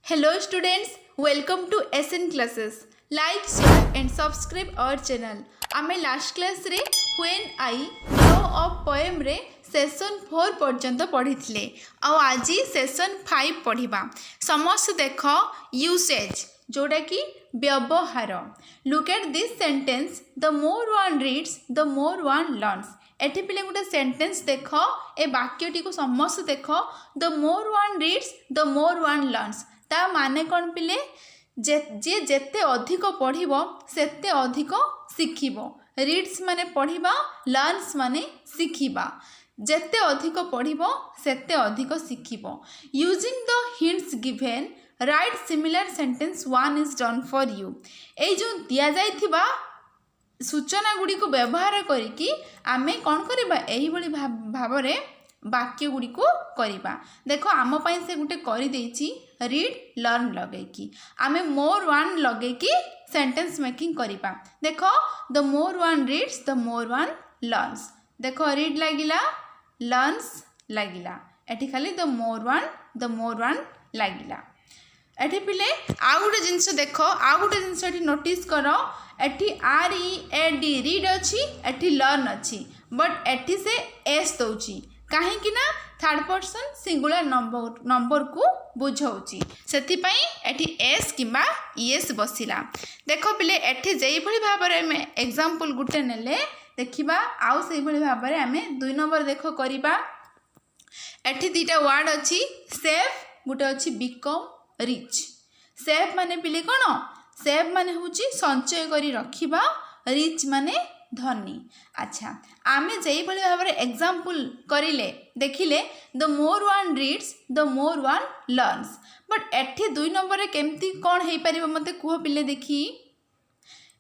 Hello students, welcome to SN classes. Like, share and subscribe our channel. आमे last class रे When I Grow Up poem रे session 4 पर्यंत पढ़ी आज session 5 पढ़ा समस्त देख यूसेज जोड़ा कि व्यवहार. Look at this sentence the more one reads the more one learns. एठी पिले गोटे सेंटेंस देख ए वाक्यटी को समस्त देख the more one reads the more one learns. ता माने कौन पिले जे जेते अधिक पढ़िबो सेते अधिक शिखिबो. रीड्स माने पढ़िबा, लर्न्स माने शिखिबा. जेते अधिक पढ़िबो सेते अधिक शिखिबो. Using the hints given right similar sentence one is done for you. ए जो दिया जाइथिबा सूचना गुड़ी को व्यवहार करिकी आमे कौन करिबा एही बळी भावरे वाक्य गुड़ी को करिबा. देखो आम पाई से गुटे करि देछि रीड लर्न लगेकी आमे मोर वन लगेकी सेंटेंस मेकिंग करिबा. देखो the more one reads the more one learns. देखो रीड लागिला, लर्न्स लागिला, एठी खाली द मोर वन लागिला. एठी पिले आ गुटे जिंस देखो, आ गुटे जिंस एठी नोटिस करो. एठी READ रीड अच्छी, एठी लर्न अच्छी, बट एठी से एस दउची कहीं ना थर्ड पर्सन सिंगुलर नंबर को बुझाऊँगी से एठी एस किंबा ईएस बसिला. देख पिले एठी जेई भली भाव में एग्जांपल गुटे नेले देखिबा आउ सेई भली भाव में आमे 2 नंबर देखो करिबा. एठी दीटा वर्ड अच्छी सेव गुटे अच्छी बिकम रिच. सेव माने पिले कौन? सेव माने होची संचय करी रखिबा, रिच माने धनी. अच्छा आमे जेई भली भाव में एग्जांपल करिले देखिले the more one reads the more one learns. But एठी 2 नंबर रे केमती कौन हेई परिबो मते कुह पिले देखी.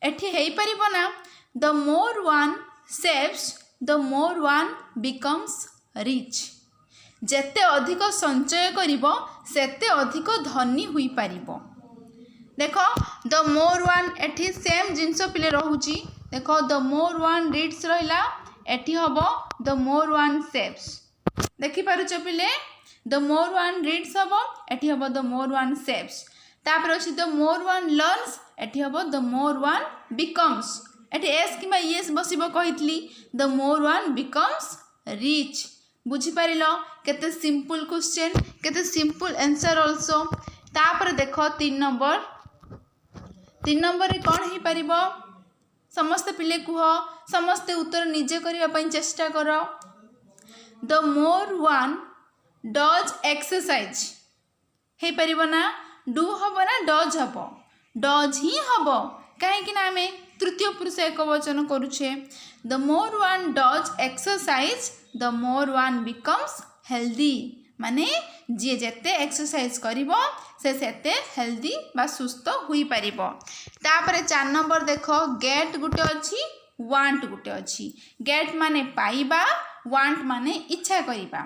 एठी हेई परिबो ना the more one saves the more one becomes rich. जेते अधिक संचय करिबो सेते अधिक धनी हुई परिबो. देखो द मोर वन एठी सेम जिंस पिले रहूची. देखो द मोर वन रीड्स रहिला एठी हबो द मोर वन सेव्स. देखि पारुछ पिले द मोर वन रीड्स हबो एठी हबो द मोर वन सेव्स. तापर अछि द मोर वन लर्न्स एठी हबो द मोर वन बिकम्स. एठी एस किमा ईएस बसिबो कहितली the more one becomes rich. बुझी पारिलो केते सिंपल क्वेश्चन, केते सिंपल आंसर आल्सो. तापर देखो 3 नंबर रे कोन हे परिबो समस्त पिले कुह, समस्त उत्तर निजे करबा पई चेष्टा करो. The more one does exercise हे परिबो ना, डू हबो ना डज हबो, डज ही हबो काहे कि ना आमे तृतीय पुरुष एकवचन करूछे. The more one does exercise the more one becomes healthy. माने जे जेते एक्सरसाइज करिवो से सेते हेल्दी बा सुस्थ हुई परिबो. तापरे 4 नंबर देखो गेट गुटे अछि, वांट गुटे अछि. गेट माने पाइबा, वांट माने इच्छा करिबा.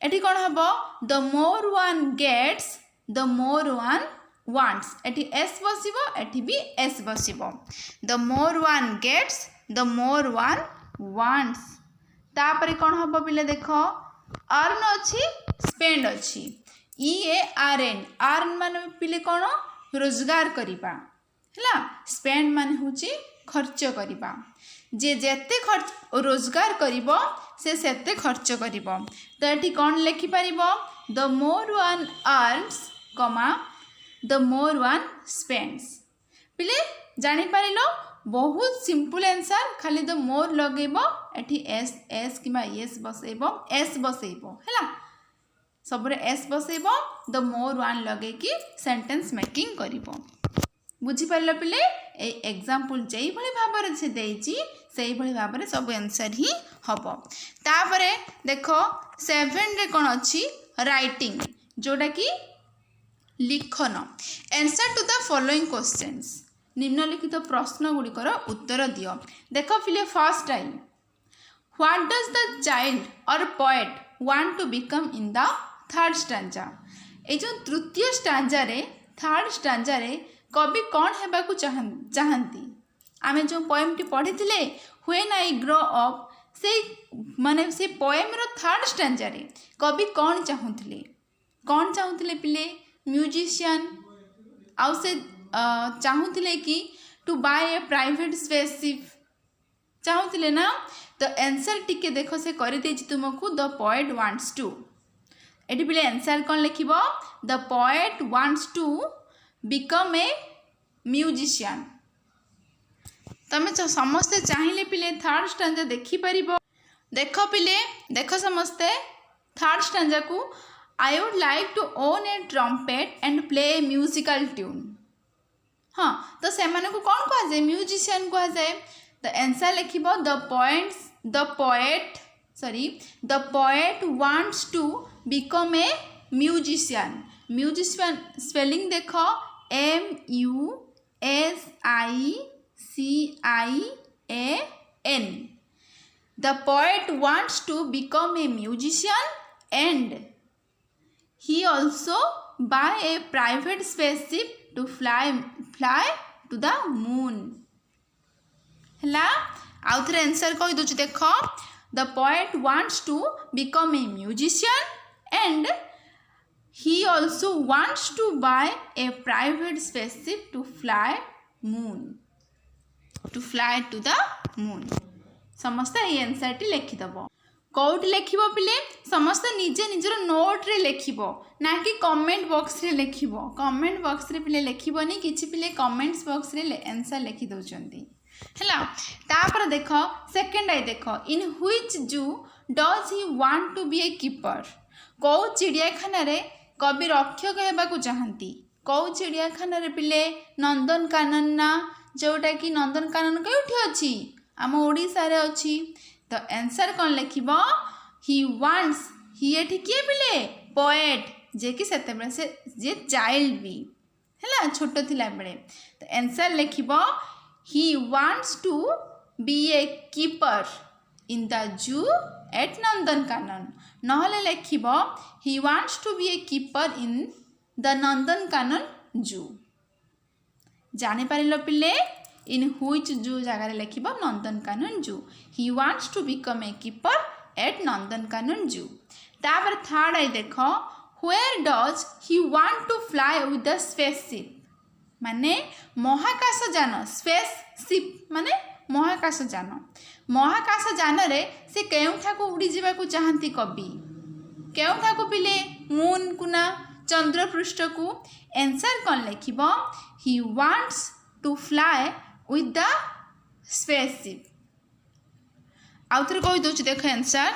एठी कोन हबो the more one gets the more one wants. एठी एस बसिबो, एठी भी एस बसिबो. The more one gets the more one wants. तापरे कोन हबो पिले देखो अर्न अछि, स्पेंड अछि. EARN अर्न माने पिले कोन रोजगार करिबा हला. स्पेंड माने होची खर्च करिबा. जे जेते खर्च रोजगार करिबो से सेते खर्च करिबो. तो एठी कोन लिखि परिबो द मोर वन अर्न्स कमा द मोर वन स्पेंड्स. पिले जानि पारिलो बहुत सिंपल आंसर. खाली द मोर लगेबो एठी एस किमा एस बसेबो, एस बसेबो हला सबरे एस बसेबो. द मोर वन लगे कि सेंटेंस मेकिंग करिबो. बुझी पारिलो पिले ए एग्जांपल जेई भली भाबरे से देइची सेई भली भाबरे सब आंसर ही हबो. तापरे देखो 7 रे कोन अछि राइटिंग जोडा कि लिखन. Answer to the following questions. निम्नलिखित प्रश्न गुड़िकर उत्तर दियो. देखो पिले first time what does the child or poet want to become in the third stanza. ए जो तृतीय स्टांजा रे थर्ड स्टांजा रे कवि कौन हेबा को चाहती. आमे जो पोएम टी पढ़ी थिले व्हेन आई ग्रो अप से माने से पोएम रो थर्ड स्टांजा रे कवि कौन चाहुथिले पिले म्यूजिशियन आउ से चाहूले कि to buy a private spaceship चाहूले ना। तो आंसर टिके देख से कर तुमको द पोएट वांट्स टू एटी पिले आंसर कौन लिख the poet wants to become a musician. तमें समस्ते चाहिए पिले थर्ड स्टांजा देखिपर देख पिले देख समस्ते थर्ड स्टांजा को I would like to own a trumpet and play a musical tune. हाँ तो से को कौन कह जाए म्यूजिशियन कह जाए। तो आंसर लिख the poet wants to become a musician. Musician spelling देख MUSICIAN। The poet wants to become a musician and he also buy a private spaceship to fly to the moon। हला आउ थे answer कही दूँ देख the poet wants to become a musician and he also wants to buy a private spaceship to fly to the moon। समस्त ये answer T लिखिदेव Kaut लिख पिले समस्त निजे निजर नोट रे लिखिबो ना कि कमेंट बॉक्स रे लिखिबो। कमेंट बॉक्स रे पिले लिखिबोनी किछि पिले कमेंट्स बॉक्स रे आंसर लिखि दउचंती हैला। तापर देख सेकंड आई देख in which zoo does he want to be a keeper. कौ चिड़ियाखाना रे कवि रक्षक हेबाकू चाहती। कौ चिड़ियाखाना रे पिले नंदनकानन ना जोटा कि नंदनकानन केउठी अछि आम ओडिसा रे अछि। तो आंसर कौन लिख ही वांट्स ही एठी किए पिले पोएट जे कि सेते बेले से जे चाइल्ड भी हैला छोट थिला बेले। तो आंसर लिख he wants to be a keeper in the zoo at Nandankanan नहले लिख he wants to be a keeper in the Nandankanan zoo. जानि पारिलो पिले इन व्हिच जू जगह लिख Nandankanan zoo. He wants to become a keeper at Nandankanan zoo. तापर थर्ड आई देख where does he want to fly with the spaceship माने महाकाशयान स्पेसशिप माने महाकाशयान। महाकाशयान रे से केउठा को उड़ी जीवा को चाहती कवि केउठा को पिले मून को ना चंद्र पृष्ठ को। आंसर कौन लिख he wants to fly with the spaceship. आउ थे कही दूँ देख आंसर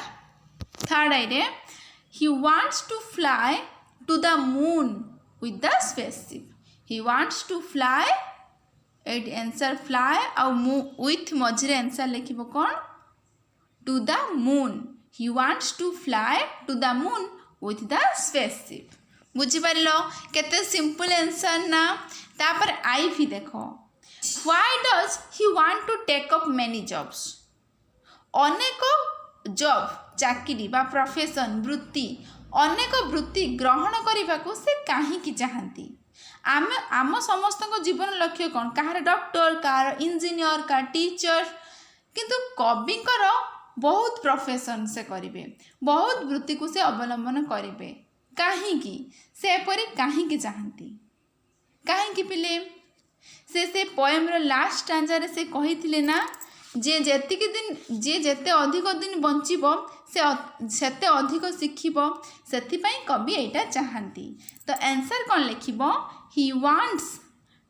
थर्ड आई रे he wants to fly to the moon with the spaceship. He wants to fly at answer fly आउ विथ मझे आंसर लिख कौन to the moon. He wants to fly to the moon with the spaceship. बुझीपार केते simple answer ना। तापर आई भी देख why does he want to take up many jobs. अनेक जॉब चाकरी बा प्रोफेशन वृत्ति अनेक वृत्ति ग्रहण करने को से कहीं चाहती। आम समस्त जीवन लक्ष्य कौन कहार डॉक्टर कहार इंजीनियर कहार टीचर किंतु कविंकर बहुत प्रोफेशन से करेंगे बहुत वृत्ति को से अवलंबन करेंगे कहीं से एपरी कहीं चाहती कहीं पिले से पोएम्र लास्ट स्टांजार से कही ना जे जेतिक दिन जे जेते अधिक दिन बंचब सेते अधिक शिखिब सेथिपाई कवि एटा चाहती। तो आंसर कौन लिख he wants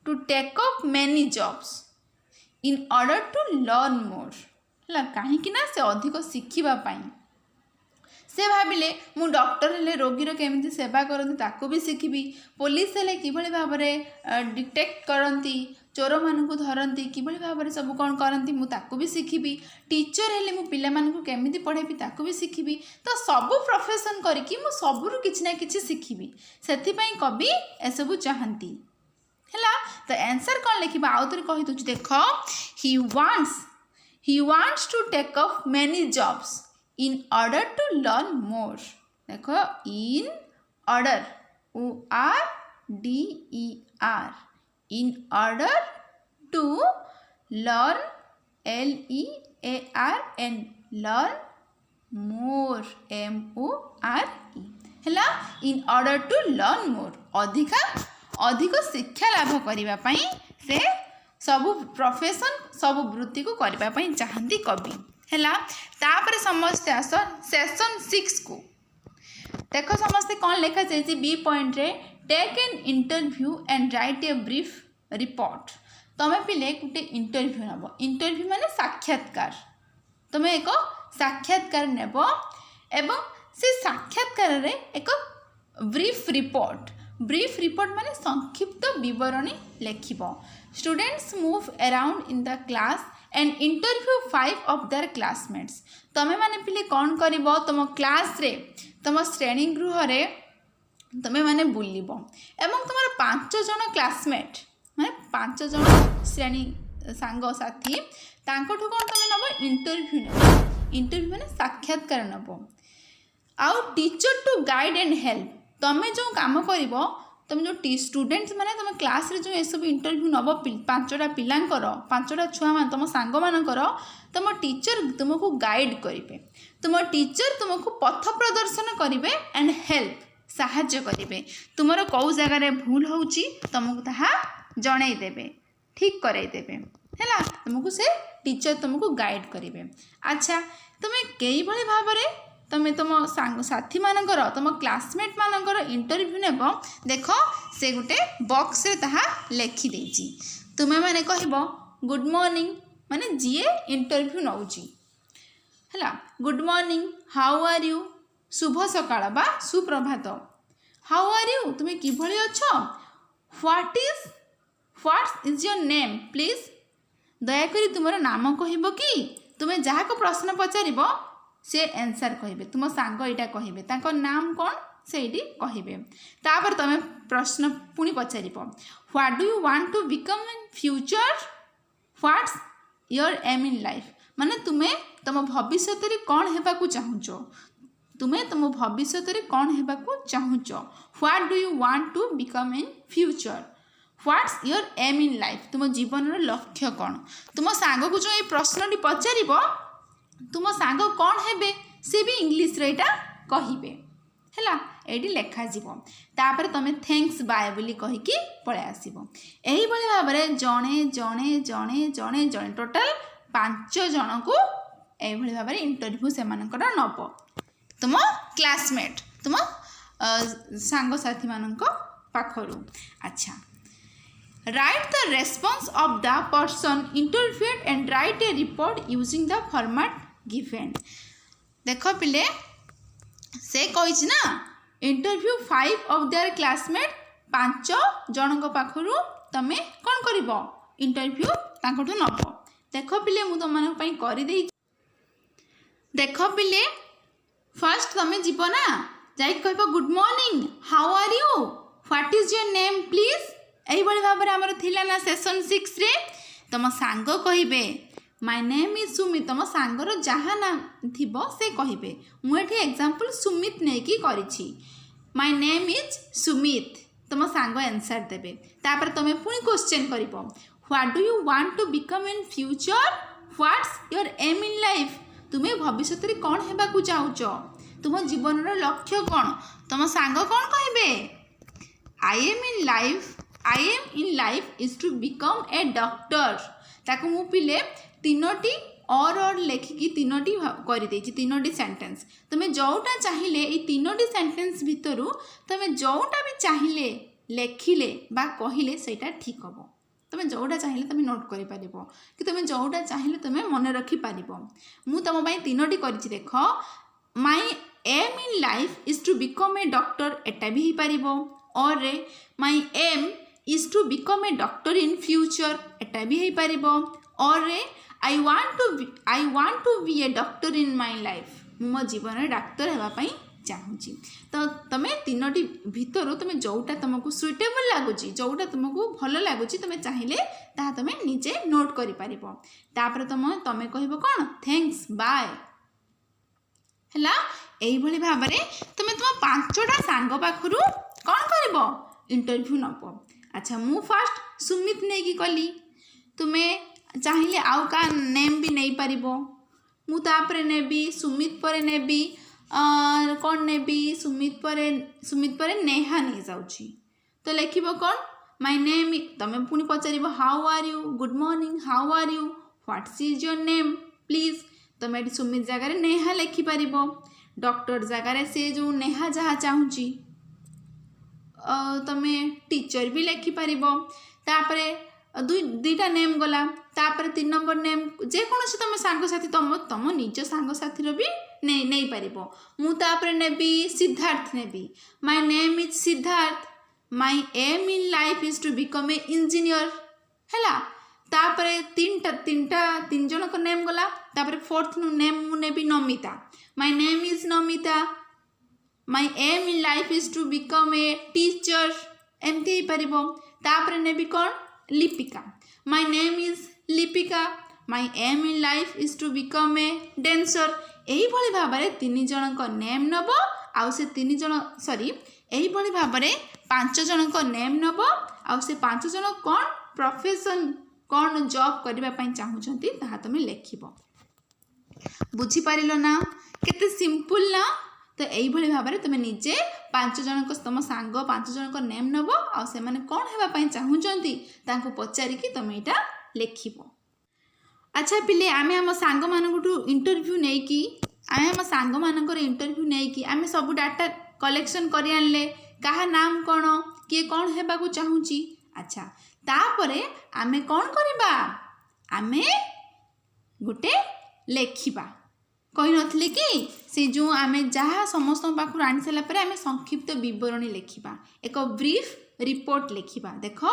to take up many jobs in order to learn more है कहीं ना से अधिक शिखिबा से भाविले मु डॉक्टर हेले रोगीर केमिति सेवा करती ताकू भी शिखिबी पुलिस हेले किभली भाव में डिटेक्ट करती चोर मानू धरती किभली भाव में सब कौन करती मु ताकू भी शिखिबी टीचर हेले मु पिला मानू केमिति पढ़ेबी ताकू भी शिखिबी। तो सबू प्रोफेशन करिकी मु सबुरु किछि ना किछि शिखिबी सेथिपाई कवि एसबू चाहती हैला। तो आंसर कौन लिखिबा आउ थे कहि दूँ देख he wants to take up many jobs in order to learn more। देखो in order ORDER in order to learn LEARN learn more MORE हैला in order to learn more। अधिक शिक्षा लाभ करने पाई से सबु प्रोफेशन सबु वृत्ति को करने पाई चाहती कवि है। तापर समस्ते आस सेशन 6 को देख समस्ते कौन लिखा जाए बी पॉइंट रे take an interview and write a brief report. तुम पिले गोटे इंटरव्यू नब इंटरव्यू माने साक्षात्कार तुम एक साक्षात्कार नेब एवं से साक्षात्कार रे एक ब्रीफ रिपोर्ट माने संक्षिप्त विवरणी लेखिब। Students move around in the class and interview 5 of their classmates. तमें माने पिले कौन करिवो तुम क्लास रे तुम श्रेणी गृह रे तमें माने बुलिबो एवं तुम 5 जन क्लासमेट माने 5 जन श्रेणी सांग साथी तांकोठु कौन तुम नब इंटरव्यू माने साक्षात्कार नब। आउ teacher to guide and help तमें जो काम करिवो तुम जो स्टूडेंट्स माने तुम क्लास रे जो ये सब इंटरव्यू नब 5टा पिलांकर 5टा छुआ मान तुम सांग मानकर तुम टीचर तुमको गाइड करेंगे तुम टीचर तुमको पथ प्रदर्शन करेंगे एंड हेल्प साहाय्य करेंगे तुमर कौ जगार भूल होउची तुमको ताहा जणई देबे ठीक करई देबे हैला तुमको से टीचर तुमको गाइड करेंगे। अच्छा तुम्हें कई भली भाव रे तुम तुम सांग साथी मानकर तुम क्लासमेट मानकर इंटरव्यू नेब देख से गोटे बॉक्स रे ताहा लेखि देछि तुमे माने कहबो गुड मॉर्निंग माने जीए इंटरव्यू नौची हैला good morning how are you शुभ सकाळ बा सुप्रभात हाउ आर यू तुमे कि भली अछो what is your name please दया करी तुमर नाम कहबो कि तुमे जहा को प्रश्न पचारिबो से आंसर कहिबे तुम सांग एटा कहिबे ताको नाम कौन सेठी कहिबे तापर तुम प्रश्न पुणी पचारिबो what do you want to become in future what's your aim in life माने तुमे तुम भविष्य रे कौन हेबा को चाहुचो तुमे तुम भविष्य रे कौन हेबा को चाहुचो what do you want to become in future what's your aim in life तुम जीवन रो लक्ष्य कौन तुम सांग को जो ये प्रश्न पचारिबो तुम सांग कौन हेबे से भी इंग्लिश रे एटा कहिबे हैला एडी लेखा जीवो तापर तमे थैंक्स बाय बोली कहि कि पळे आसीबो एही बळे भाबरे जणे जणे जणे जणे जणे टोटल 5 जन को एही बळे भाबरे इंटरव्यू से मानकर नबो तुम क्लासमेट तुम सांग साथी मानक पाखरु। अच्छा right the response of the person interviewed and write A report using the format given. देख पिले से कही ना इंटरव्यू 5 ऑफ देयर क्लासमेट 5 जन पाखरु तमे कौन करिवो इंटरव्यू तांकोठु नब देख पिले मु तुम मानक पई करि देई देख पिले फर्स्ट तमे जीव ना जाई कहबो good morning how are you what is your name please एही बड़ी भाबरे हमर थिला ना सेशन 6 रे तुम सांग कहिबे माय नेम इज सुमित तुम सांगर जहाँ नाम थिबो से कहिबे मु एठी एग्जांपल सुमित नै की करिछि माय नेम इज सुमित तुम सांग आंसर देबे तापर तुम पुनी क्वेश्चन करिवो what do you want to become in future what's your aim in life तुमे भविष्य रे कोन हेबा को चाहुचो तुम जीवन रो लक्ष्य कोन तुम सांग कोन कहिबे I am in life is to become a doctor ताको मु पिले तीनोटी और लेखिकी तीनोटी कर देछि तीनोटी सेंटेंस तुमे जोटा चाहिए ये तीनोटी सेंटेंस भितरु तुमे जोटा भी चाहिए लेखिले बा कहिले सेटा ठीक हबो तुमे जोटा चाहिए तुम नोट करि पारिबो कि तुमे जोटा चाहिए तुमे मन रखी पारिबो मु तुम पई तीनोटी करिछि देख my aim in life is to become a doctor एटा भी ही पारिबो और रे my aim is to become a doctor in future एटा भी ही पारिबो और रे I want to be a doctor in my life मो जीवन में डाक्तर हेबा पई चाहूँगी तो तुम तीनोटी भितर तुम जोटा तुमको सुइटेबल लगुच जोटा तुमको भल लगुच तुम चाहिए ता तुम निजे नोट कर पार तुम कह कौन थैंक्स बाय है यही भाव में तुम तुम 5टा सांग पाखु कौन कर इंटरव्यू नब। अच्छा मु फास्ट सुमित नहीं कली तुम्हें चाहिए आउ का नेम भी नहीं पार मुझे नेबी सुमित पर नेबी कौन नेबी सुमित पर नेहा नहीं जाऊँगी तो लिखिब कौन माय नेम तुम पुणी पचार how are you good morning how are you what's is your name please तुम ये सुमित जगार नेहा लिखिपर डॉक्टर जगार से जो नेहा जहाँ चाहूँगी तुम टीचर भी लिखिपर तापरे दुईटा नेम गला तापर 3 नंबर नेम जेकोसी तुम सांगसाथी तुम निज सांगसाथी भी नहीं पार मुझे नेबी सिद्धार्थ नेबी my name is Siddharth my aim in life is to become a engineer है तापर तीन जन को नेम गला तापर 4th नेम मु नेबी Namita my name is Namita my aim in life is to become a teacher एमती हो पार तापर नेबी कौन Lipika my name is Lipika my aim in life is to become a dancer यही भाव में 3 जन को नेम नब आउ से 3 जन सॉरी यही भाव में 5 जन को नेम नब आउ से 5 जन कौन प्रोफेशन कौन जॉब करने चाहूँगी ताहा तुम लिख बुझीपार ना केते सिंपल ना तो यही भाव में तुम निजे 5 जन को तुम सांग 5 जन को नेम नब आ से माने कौन होगापाई चाहूँगी तांको पचारिकी तुम यहाँ लिख अच्छा पिले आमे आम सांग मानू इंटरव्यू नहीं कि आमे आम सांग मानकर इंटरव्यू नहीं कि आमे सब डाटा कलेक्शन कर आनले कहा नाम कौन किए कौन होगा चाहूँगी अच्छा तापरे आमे कौन करबा आमे गोटे लेखिबा कही नथले कि से जो आमे जहाँ समस्त पाखु आनी सारापर आमे संक्षिप्त विवरणी लिखा एक ब्रीफ रिपोर्ट लिखा देख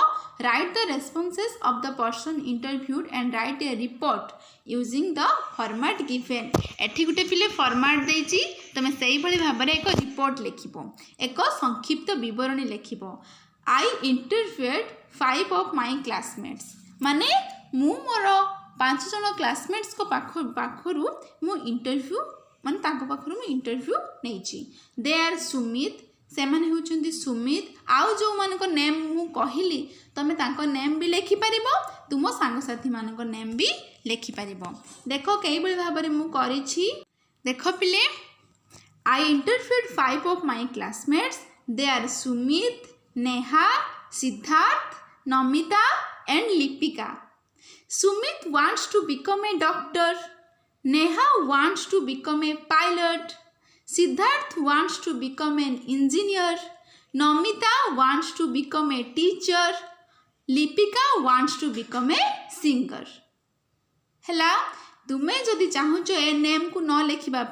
right the responses of the person interviewed and write A report using the format given एठी गोटे पिले फॉर्मेट देछि तमे सेही भली भाबरे एक रिपोर्ट लिखिबो एक संक्षिप्त विवरणी लिखिबो I interviewed 5 of my classmates माने मु मोर 5 जन क्लासमेट्स को पाखरु मु इंटरव्यू माने ताको पाखरु मु इंटरव्यू नेछि दे आर सुमित से माने होचंदी सुमित आउ जो मान को नेम मु कहली तमे ताको नेम भी लिखि परिबो तुम सांगसाथी मान को नेम भी लिखि परिबो देखो कई बळे भाबरे मु करिछि देखो पिले I interviewed 5 of my classmates they are Sumit Neha Siddharth Namita and Lipika Sumit wants to become a doctor. Neha wants to become a pilot. Siddharth wants to become an engineer. Namita wants to become a teacher. Lipika wants to become a singer. हैला तुम्हें जदि चाहूच a name को न लिखा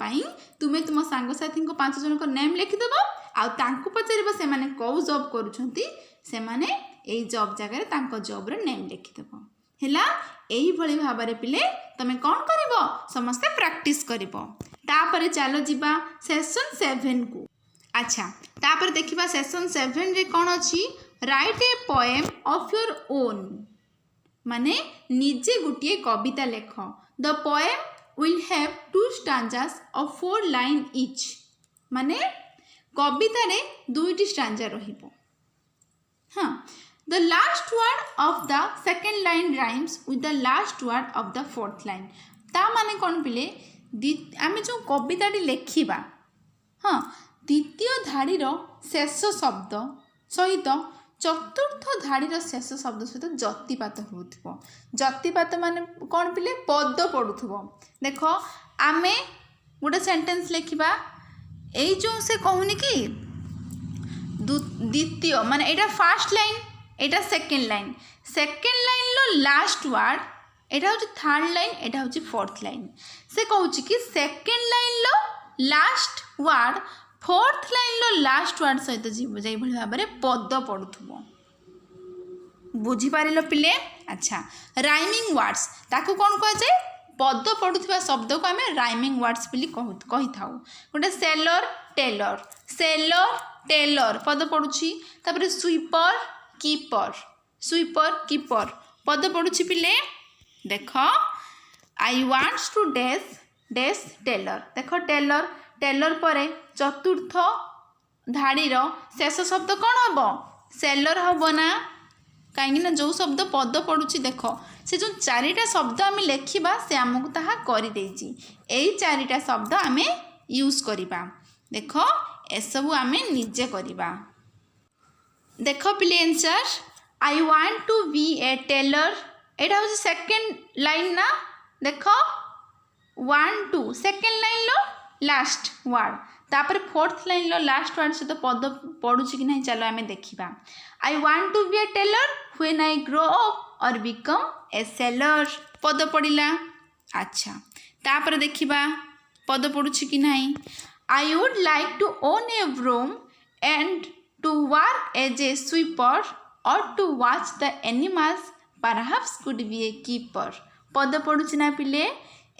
तुम्हें तुम सांगसाथी को 5 जन को नेम लिखिदेव आउ तांको पचार से माने कौ जॉब करुछंती से माने एई जॉब जगह जॉब रो नेम लिखिदेव हैला यही भली भाव में पिले तुम कौन करिवो समस्ते प्रैक्टिस करिवो तापरे चलो जीवा सेशन 7 को अच्छा तापर देखिबा सेशन 7 रे कौन अछि write a poem of your own माने निजे गुटिए कविता लेख the poem will have 2 stanzas of 4 line each माने कविता रे 2टी स्टांजा रहिबो हाँ The last word of the second line rhymes with the last word of the fourth line. ता माने कौन पिले आमे जो कविता लेखिबा हाँ द्वितीय धाड़ीर शेष शब्द सहित चतुर्थ धाड़ीर शेष शब्द सहित जतिपात होउथबो जतिपात माने कौन पिले पद पड़ुथबो देख आमे गोटे सेंटेंस लेखिबा एई जो से कहूनी कि द्वितीय माने एटा फर्स्ट लाइन एटा सेकेंड लाइन लो लास्ट वर्ड एटा होची थर्ड लाइन एटा होची फोर्थ लाइन से कहूची कि सेकेंड लाइन लो लास्ट वर्ड फोर्थ लाइन लो लास्ट वर्ड सहित जाई भली भाव में पद पड़ुथबो बुझी पारिलो पिले अच्छा राइमिंग वर्ड्स ताको कौन कह जाए पद पड़ुथबा शब्द को आमे राइमिंग वर्ड्स बोली कहि थाउ गोटे सेलर टेलर पद पड़ुची तापर स्वीपर कीपर पद पड़ुछि पिले देख I wants to dash tailor देख टेलर पर चतुर्थ धाड़ीर शेष शब्द कौन हम सेलर हम ना कहीं जो शब्द पद पड़ुछि देख से जो 4टा शब्द आम लेखिबा से आमको ताहा करि देछि एई 4टा शब्द आम यूज करिबा देख एसबू आम निजे करिबा देख पिले answer I want to be a tailor एटा हूँ सेकेंड लाइन ना देख 1 2 सेकेंड लाइन लो लास्ट वर्ड तापर फोर्थ लाइन लो लास्ट वर्ड सहित पद पढ़ू कि ना चलो आम देखा I want to be a tailor when I grow up और बिकम ए सेलर पद पड़ा अच्छा तापर देखा पद पड़ू कि ना I would like to own a broom and to work as a sweeper और to watch the animals perhaps could be a keeper पद पड़ू ना पिले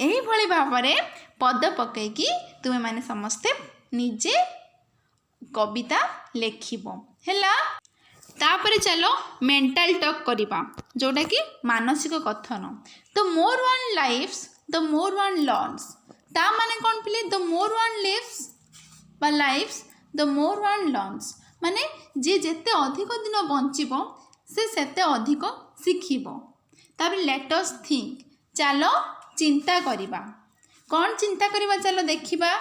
यही भली भाव में पद पकईकि तुम्हें माने समस्ते निजे कविता लेखिब हैला तापरे चलो मेंटल टॉक करिबा जोटा कि मानसिक कथन the more one lives the more one learns ता माने कौन पिले द मोर वन लिव्स बा lives the more one learns माने जे जेते अधिक दिन बंचिबो से सेते अधिक शिखिबो तापर लेट अस थिंक चलो चिंता करिबा कौन चिंता करिबा चलो देखिबा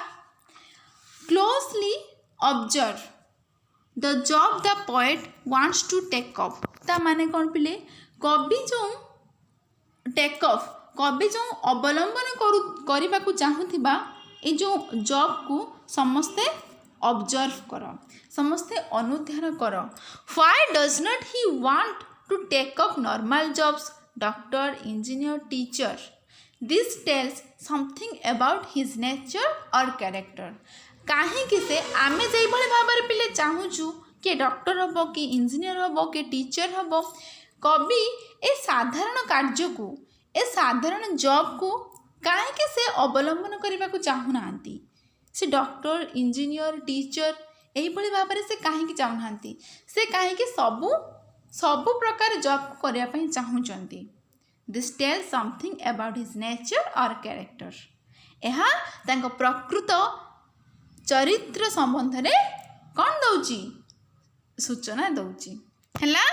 closely observe the job the poet wants to take up ता माने कौन पिले कवि जो टेक ऑफ कवि जो अवलंबन करने को चाहूथिबा ए जो जॉब को समस्ते ऑब्जर्व कर समस्ते अनुध्यान कर why does not he want to take up normal jobs doctor engineer teacher this tells something about his nature और कैरेक्टर कहीं से आम जो भाव में पिले चाहूँ कि डॉक्टर हम कि इंजीनियर हम कि टीचर हम कवि ए साधारण कार्य को ए साधारण जॉब को कहीं से अवलंबन करने को चाहूना से डॉक्टर इंजीनियर टीचर यही भाव में से कहीं चाहूना से कहीं सबू सबू प्रकार जॉब करने चाहूँगी this tell something about his nature और कैरेक्टर यह प्रकृत चरित्र संबंध में कौन दौची सूचना दौची है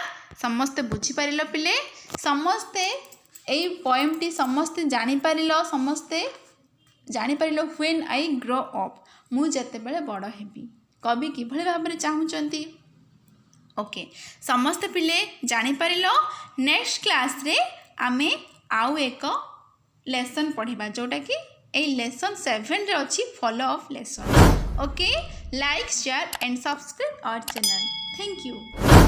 समस्ते बुझीपार पिले समस्ते यही पोएमटी समस्ते जानीपार समस्ते जानीपार व्हेन आई ग्रो अप मु जेतेबेले बड़ हेबी कवि किभली भाव में चाहूँगी ओके समस्ते पिले जानीपार नेक्स्ट क्लास रे आमे आउ एक लेसन पढ़ा जोटा कि यही लेसन 7 रे अच्छी follow up lesson okay like share and subscribe our channel thank you.